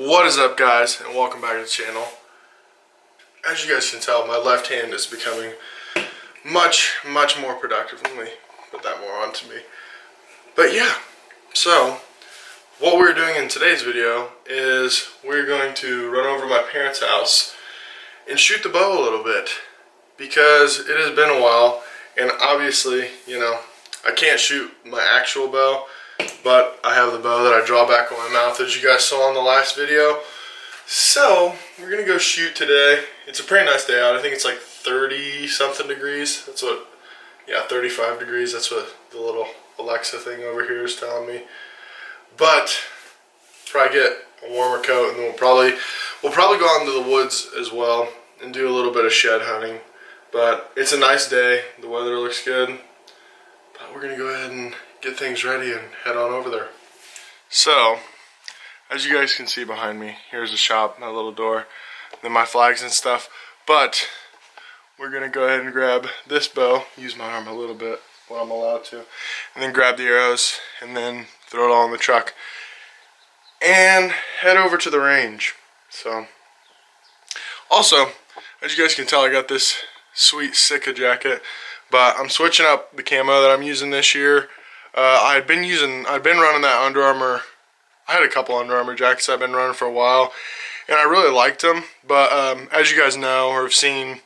What is up, guys, and welcome back to the channel. As you guys can tell, my left hand is becoming much more productive. Let me put that more onto me. But yeah, so what we're doing in today's video is we're going to run over to my parents' house and shoot the bow a little bit, because it has been a while, and obviously, you know, I can't shoot my actual bow, but I have the bow that I draw back on my mouth, as you guys saw in the last video. So we're gonna go shoot today. It's a pretty nice day out. I think it's like 30 something degrees. That's what, yeah, 35 degrees. That's what the little Alexa thing over here is telling me. But probably get a warmer coat, and then we'll probably go out into the woods as well and do a little bit of shed hunting. But it's a nice day. The weather looks good. But we're gonna go ahead and get things ready and head on over there. So, as you guys can see behind me, here's the shop, my little door, then my flags and stuff. But we're gonna go ahead and grab this bow, use my arm a little bit when I'm allowed to, and then grab the arrows and then throw it all in the truck and head over to the range. So, also, as you guys can tell, I got this sweet Sika jacket, but I'm switching up the camo that I'm using this year. I've been running that Under Armour. I had a couple Under Armour jackets I've been running for a while, and I really liked them. But as you guys know or have seen,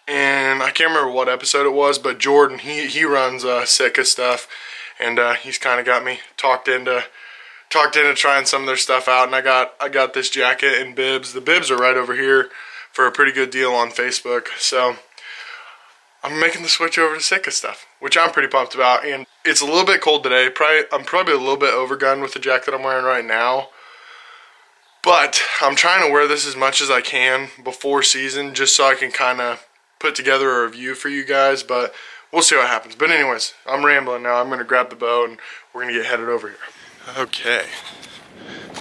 and I can't remember what episode it was, but Jordan, he runs Sika stuff, and he's kind of got me talked into trying some of their stuff out. And I got this jacket and bibs. The bibs are right over here for a pretty good deal on Facebook. So I'm making the switch over to Sika stuff, which I'm pretty pumped about. And it's a little bit cold today. I'm probably a little bit overgunned with the jacket I'm wearing right now. But I'm trying to wear this as much as I can before season, just so I can kind of put together a review for you guys. But we'll see what happens. But anyways, I'm rambling now. I'm going to grab the bow and we're going to get headed over here. Okay.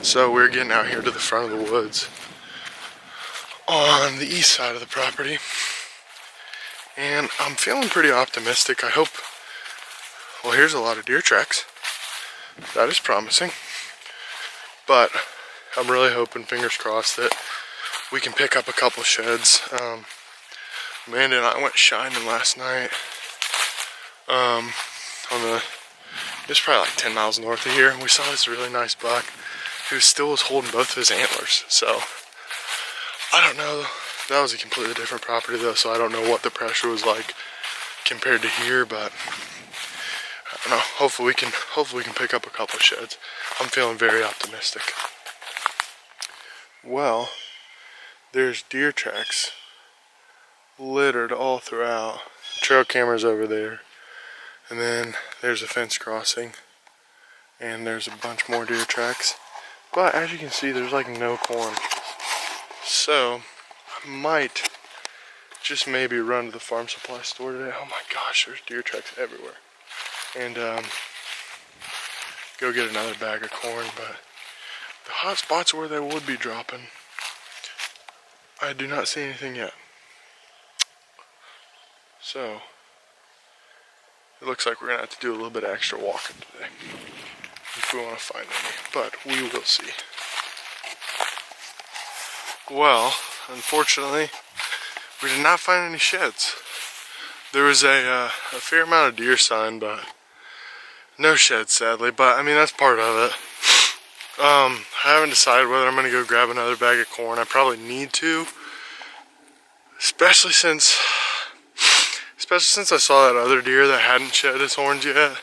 So we're getting out here to the front of the woods on the east side of the property. And I'm feeling pretty optimistic. I hope, well, here's a lot of deer tracks. That is promising. But I'm really hoping, fingers crossed, that we can pick up a couple sheds. Amanda and I went shining last night. It was probably like 10 miles north of here, and we saw this really nice buck who still was holding both of his antlers. So, I don't know. That was a completely different property though, so I don't know what the pressure was like compared to here, but I don't know. Hopefully we can pick up a couple sheds. I'm feeling very optimistic. Well, there's deer tracks littered all throughout. The trail camera's over there, and then there's a fence crossing, and there's a bunch more deer tracks. But as you can see, there's like no corn. So I might just maybe run to the farm supply store today. Oh my gosh, there's deer tracks everywhere. And go get another bag of corn. But the hot spots where they would be dropping, I do not see anything yet. So it looks like we're gonna have to do a little bit of extra walking today if we want to find any, but we will see. Well, unfortunately, we did not find any sheds. There was a fair amount of deer sign, but no sheds, sadly. But I mean, that's part of it. I haven't decided whether I'm going to go grab another bag of corn. I probably need to, especially since I saw that other deer that hadn't shed his horns yet.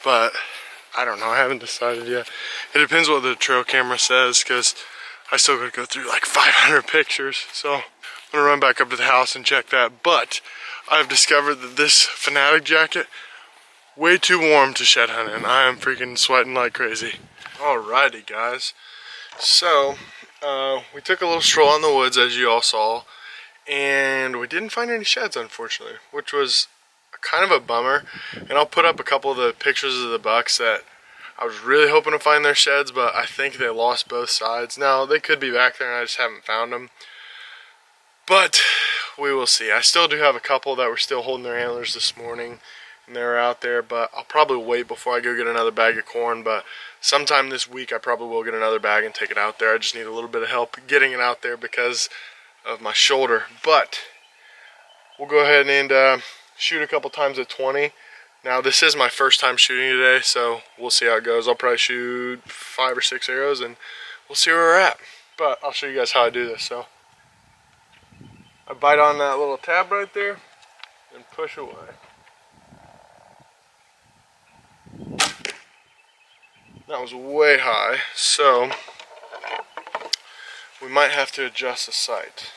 But I don't know. I haven't decided yet. It depends what the trail camera says, because I still gotta go through like 500 pictures, so I'm gonna run back up to the house and check that. But I've discovered that this Fanatic jacket, way too warm to shed hunt in. I am freaking sweating like crazy. Alrighty, guys. So we took a little stroll in the woods, as you all saw, and we didn't find any sheds, unfortunately, which was kind of a bummer. And I'll put up a couple of the pictures of the bucks that I was really hoping to find their sheds, but I think they lost both sides. Now, they could be back there and I just haven't found them. But we will see. I still do have a couple that were still holding their antlers this morning, and they were out there, but I'll probably wait before I go get another bag of corn. But sometime this week I probably will get another bag and take it out there. I just need a little bit of help getting it out there because of my shoulder. But we'll go ahead and shoot a couple times at 20. Now this is my first time shooting today, so we'll see how it goes. I'll probably shoot 5 or 6 arrows and we'll see where we're at. But I'll show you guys how I do this. So I bite on that little tab right there and push away. That was way high, so we might have to adjust the sight.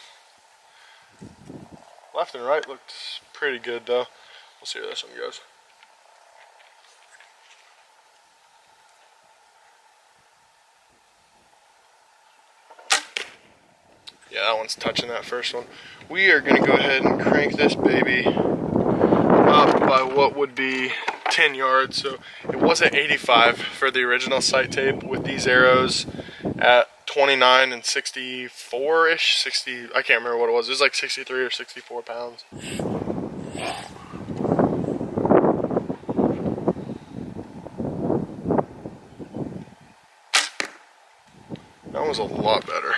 Left and right looked pretty good though. We'll see where this one goes. Yeah, that one's touching that first one. We are going to go ahead and crank this baby up by what would be 10 yards. So it was at 85 for the original sight tape with these arrows at 29 and 64-ish, 60, I can't remember what it was. It was like 63 or 64 pounds. That was a lot better.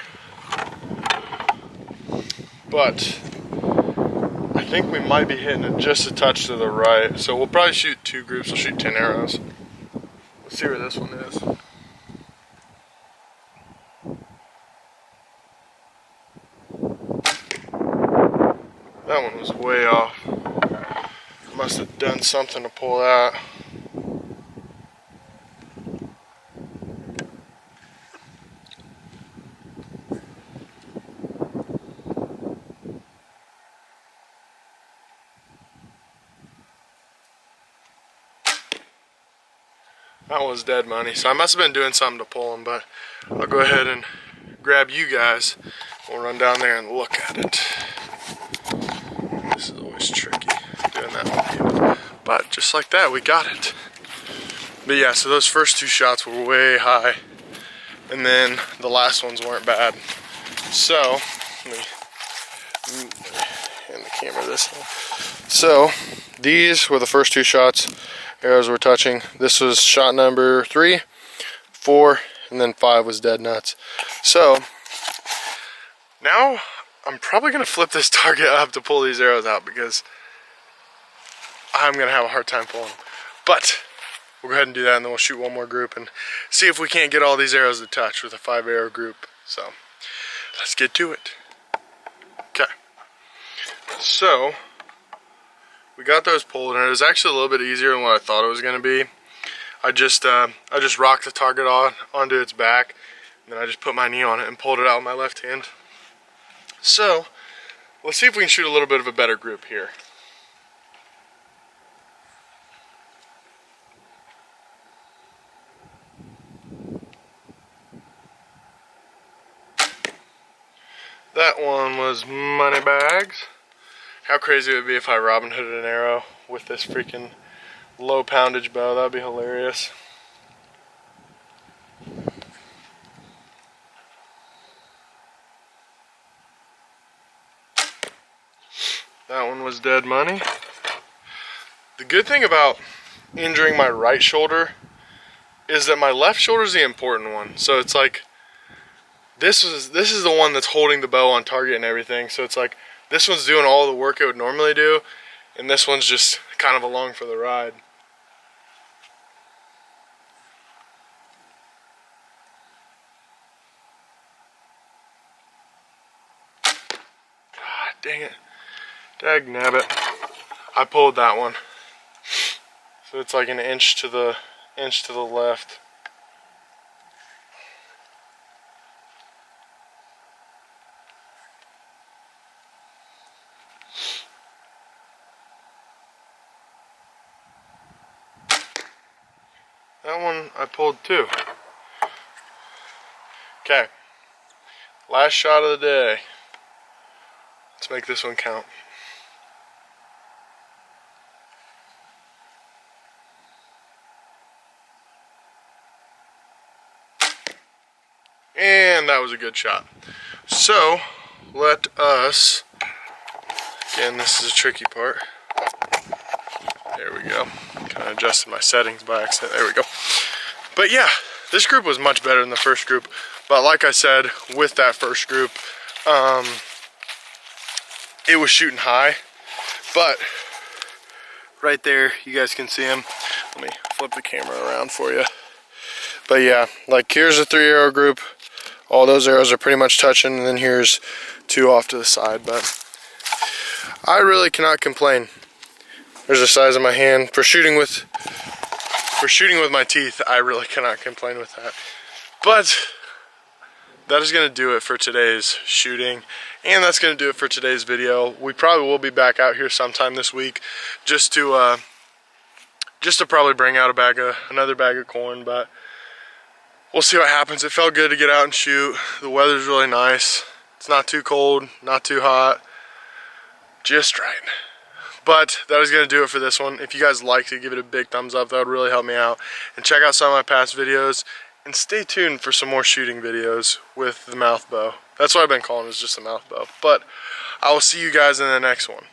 But I think we might be hitting it just a touch to the right. So we'll probably shoot 2 groups. We'll shoot 10 arrows. Let's see where this one is. That one was way off. Must have done something to pull that. That was dead money. So I must have been doing something to pull them, but I'll go ahead and grab you guys. We'll run down there and look at it. This is always tricky doing that with people. But just like that, we got it. But yeah, so those first 2 shots were way high. And then the last ones weren't bad. So, let me hand the camera this way. So, these were the first 2 shots. Arrows were touching. This was shot number 3, 4, and then 5 was dead nuts. So now I'm probably gonna flip this target up to pull these arrows out because I'm gonna have a hard time pulling them. But we'll go ahead and do that, and then we'll shoot one more group and see if we can't get all these arrows to touch with a 5 arrow group. So let's get to it. Okay. So we got those pulled, and it was actually a little bit easier than what I thought it was going to be. I just rocked the target onto its back, and then I just put my knee on it and pulled it out with my left hand. So let's see if we can shoot a little bit of a better group here. That one was money bags. How crazy it would be if I Robin Hooded an arrow with this freaking low poundage bow. That would be hilarious. That one was dead money. The good thing about injuring my right shoulder is that my left shoulder is the important one. So it's like this is the one that's holding the bow on target and everything. So it's like this one's doing all the work it would normally do, and this one's just kind of along for the ride. God dang it. Dag nabbit. I pulled that one. So it's like an inch to the left. That one I pulled too. Okay. Last shot of the day. Let's make this one count. And that was a good shot. So, let us, again, this is a tricky part. There we go. Kind of adjusted my settings by accident. There we go. But yeah, this group was much better than the first group. But like I said, with that first group, it was shooting high. But right there, you guys can see them. Let me flip the camera around for you. But yeah, like here's a 3-arrow group. All those arrows are pretty much touching, and then here's 2 off to the side. But I really cannot complain. There's the size of my hand. For shooting with my teeth, I really cannot complain with that. But that is going to do it for today's shooting, and that's going to do it for today's video. We probably will be back out here sometime this week, just to probably bring out another bag of corn. But we'll see what happens. It felt good to get out and shoot. The weather's really nice. It's not too cold, not too hot, just right. But that is going to do it for this one. If you guys liked it, give it a big thumbs up. That would really help me out. And check out some of my past videos. And stay tuned for some more shooting videos with the mouth bow. That's what I've been calling it, is just the mouth bow. But I will see you guys in the next one.